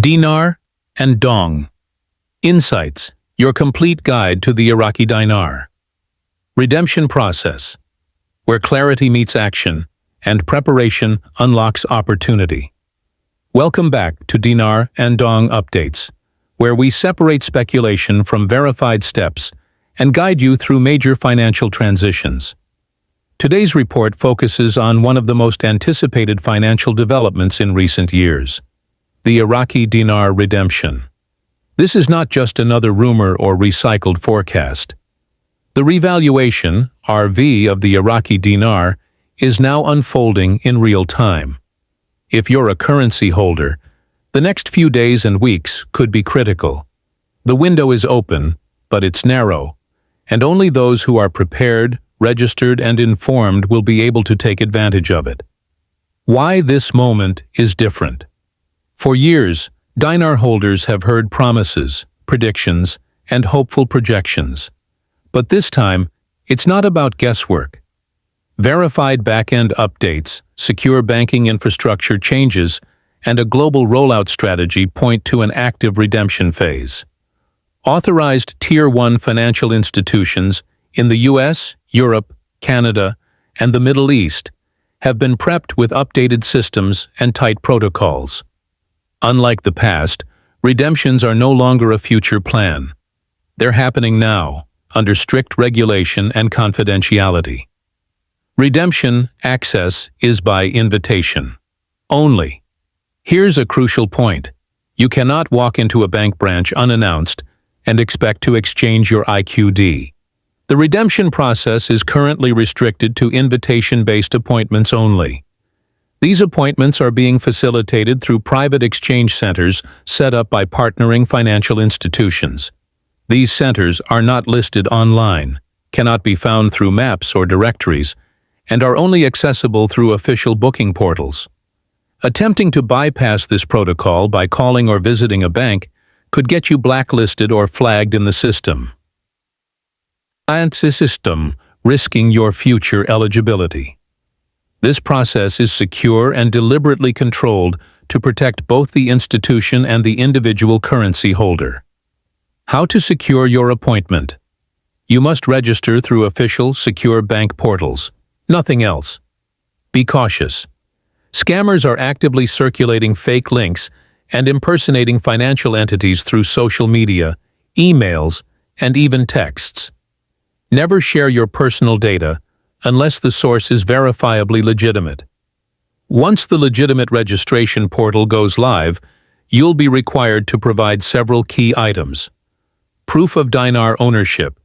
Dinar and Dong. Insights, your complete guide to the Iraqi dinar. Redemption process, where clarity meets action and preparation unlocks opportunity. Welcome back to Dinar and Dong Updates, where we separate speculation from verified steps and guide you through major financial transitions. Today's report focuses on one of the most anticipated financial developments in recent years: the Iraqi Dinar redemption. This is not just another rumor or recycled forecast. The revaluation, RV, of the Iraqi Dinar is now unfolding in real time. If you're a currency holder, the next few days and weeks could be critical. The window is open, but it's narrow, and only those who are prepared, registered, and informed will be able to take advantage of it. Why this moment is different? For years, dinar holders have heard promises, predictions, and hopeful projections. But this time, it's not about guesswork. Verified back-end updates, secure banking infrastructure changes, and a global rollout strategy point to an active redemption phase. Authorized Tier 1 financial institutions in the US, Europe, Canada, and the Middle East have been prepped with updated systems and tight protocols. Unlike the past, redemptions are no longer a future plan. They're happening now, under strict regulation and confidentiality. Redemption access is by invitation only. Here's a crucial point. You cannot walk into a bank branch unannounced and expect to exchange your IQD. The redemption process is currently restricted to invitation-based appointments only. These appointments are being facilitated through private exchange centers set up by partnering financial institutions. These centers are not listed online, cannot be found through maps or directories, and are only accessible through official booking portals. Attempting to bypass this protocol by calling or visiting a bank could get you blacklisted or flagged in the system. System, risking your future eligibility. This process is secure and deliberately controlled to protect both the institution and the individual currency holder. How to secure your appointment? You must register through official, secure bank portals. Nothing else. Be cautious. Scammers are actively circulating fake links and impersonating financial entities through social media, emails, and even texts. Never share your personal data unless the source is verifiably legitimate. Once the legitimate registration portal goes live, you'll be required to provide several key items: proof of dinar ownership,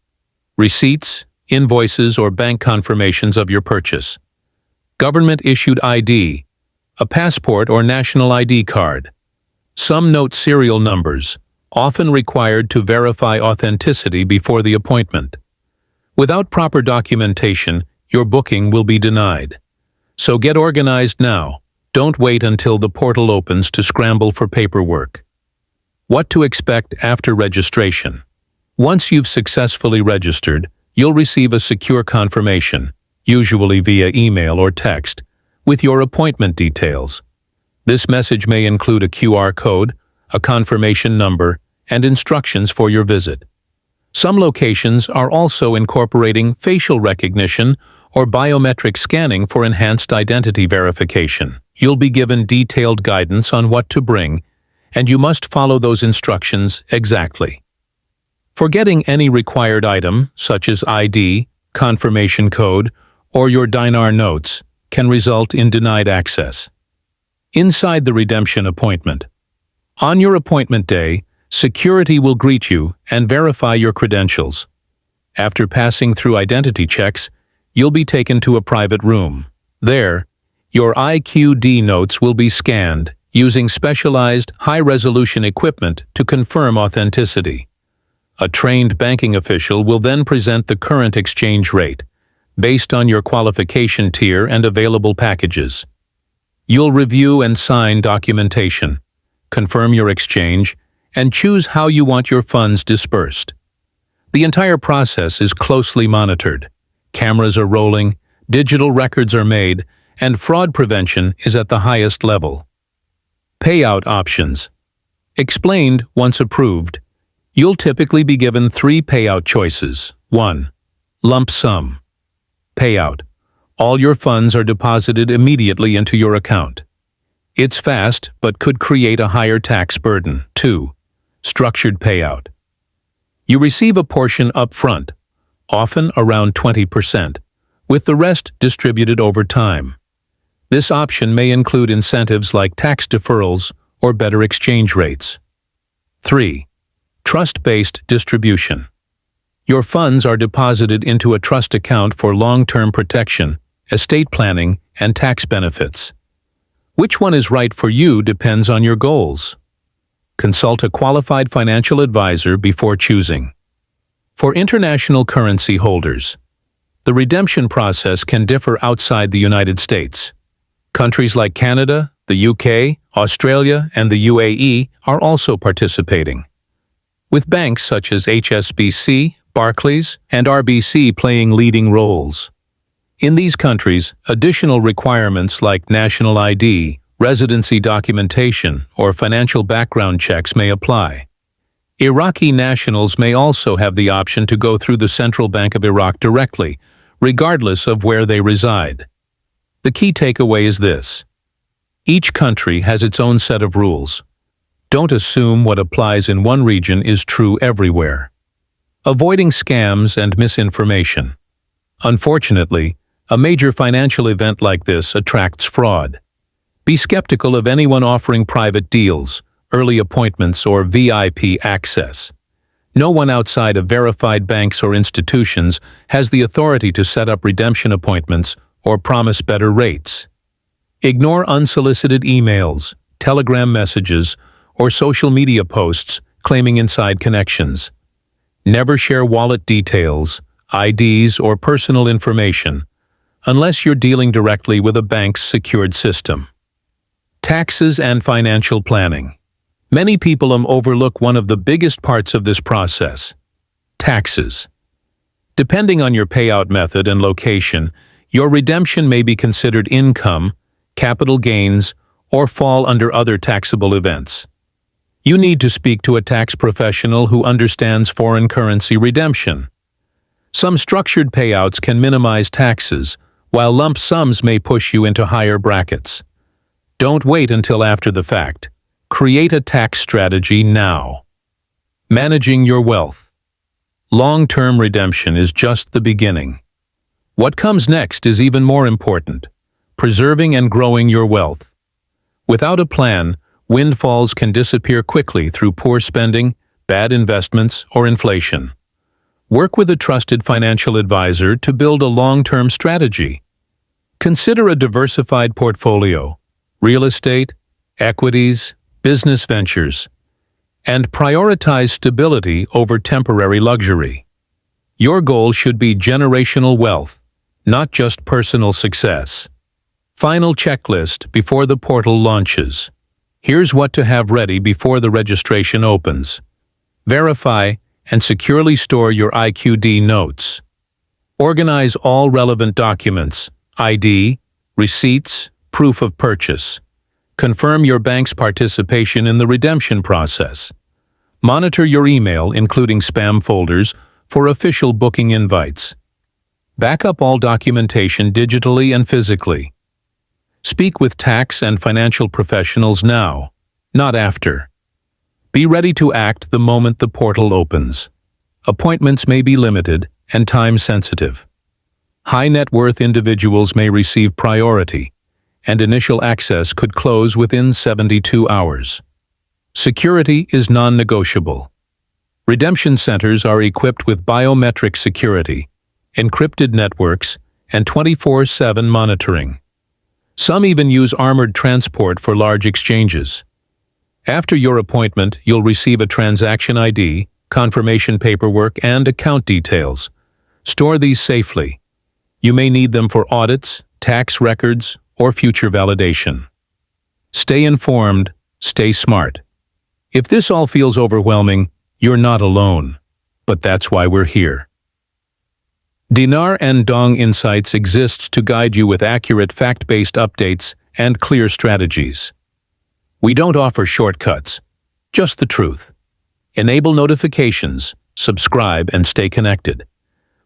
receipts, invoices, or bank confirmations of your purchase, government-issued ID, a passport or national ID card. Some note serial numbers, often required to verify authenticity before the appointment. Without proper documentation, your booking will be denied. So get organized now. Don't wait until the portal opens to scramble for paperwork. What to expect after registration? Once you've successfully registered, you'll receive a secure confirmation, usually via email or text, with your appointment details. This message may include a QR code, a confirmation number, and instructions for your visit. Some locations are also incorporating facial recognition or biometric scanning for enhanced identity verification. You'll be given detailed guidance on what to bring, and you must follow those instructions exactly. Forgetting any required item, such as ID, confirmation code, or your dinar notes, can result in denied access. Inside the redemption appointment. On your appointment day, security will greet you and verify your credentials. After passing through identity checks, you'll be taken to a private room. There, your IQD notes will be scanned using specialized, high-resolution equipment to confirm authenticity. A trained banking official will then present the current exchange rate, based on your qualification tier and available packages. You'll review and sign documentation, confirm your exchange, and choose how you want your funds dispersed. The entire process is closely monitored. Cameras are rolling, digital records are made, and fraud prevention is at the highest level. Payout options. Explained once approved. You'll typically be given 3 payout choices. 1. Lump sum. Payout. All your funds are deposited immediately into your account. It's fast, but could create a higher tax burden. 2. Structured payout. You receive a portion up front, often around 20%, with the rest distributed over time. This option may include incentives like tax deferrals or better exchange rates. 3. Trust-based distribution. Your funds are deposited into a trust account for long-term protection, estate planning, and tax benefits. Which one is right for you depends on your goals. Consult a qualified financial advisor before choosing. For international currency holders, the redemption process can differ outside the United States. Countries like Canada, the UK, Australia, and the UAE are also participating, with banks such as HSBC, Barclays, and RBC playing leading roles. In these countries, additional requirements like national ID, residency documentation, or financial background checks may apply. Iraqi nationals may also have the option to go through the Central Bank of Iraq directly, regardless of where they reside. The key takeaway is this: each country has its own set of rules. Don't assume what applies in one region is true everywhere. Avoiding scams and misinformation. Unfortunately, a major financial event like this attracts fraud. Be skeptical of anyone offering private deals, early appointments, or VIP access. No one outside of verified banks or institutions has the authority to set up redemption appointments or promise better rates. Ignore unsolicited emails, Telegram messages, or social media posts claiming inside connections. Never share wallet details, IDs, or personal information unless you're dealing directly with a bank's secured system. Taxes and financial planning. Many people overlook one of the biggest parts of this process: taxes. Depending on your payout method and location, your redemption may be considered income, capital gains, or fall under other taxable events. You need to speak to a tax professional who understands foreign currency redemption. Some structured payouts can minimize taxes, while lump sums may push you into higher brackets. Don't wait until after the fact. Create a tax strategy now. Managing your wealth. Long-term redemption is just the beginning. What comes next is even more important: preserving and growing your wealth. Without a plan, windfalls can disappear quickly through poor spending, bad investments, or inflation. Work with a trusted financial advisor to build a long-term strategy. Consider a diversified portfolio: real estate, equities, business ventures, and prioritize stability over temporary luxury. Your goal should be generational wealth, not just personal success. Final checklist before the portal launches. Here's what to have ready before the registration opens. Verify and securely store your IQD notes. Organize all relevant documents: ID, receipts, proof of purchase. Confirm your bank's participation in the redemption process. Monitor your email, including spam folders, for official booking invites. Back up all documentation digitally and physically. Speak with tax and financial professionals now, not after. Be ready to act the moment the portal opens. Appointments may be limited and time-sensitive. High net worth individuals may receive priority, and initial access could close within 72 hours. Security is non-negotiable. Redemption centers are equipped with biometric security, encrypted networks, and 24/7 monitoring. Some even use armored transport for large exchanges. After your appointment, you'll receive a transaction ID, confirmation paperwork, and account details. Store these safely. You may need them for audits, tax records, or future validation. Stay informed, stay smart. If this all feels overwhelming, you're not alone. But that's why we're here. Dinar and Dong Insights exists to guide you with accurate fact-based updates and clear strategies. We don't offer shortcuts. Just the truth. Enable notifications, subscribe, and stay connected.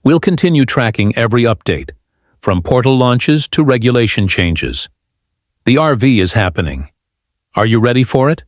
We'll continue tracking every update, from portal launches to regulation changes. The RV is happening. Are you ready for it?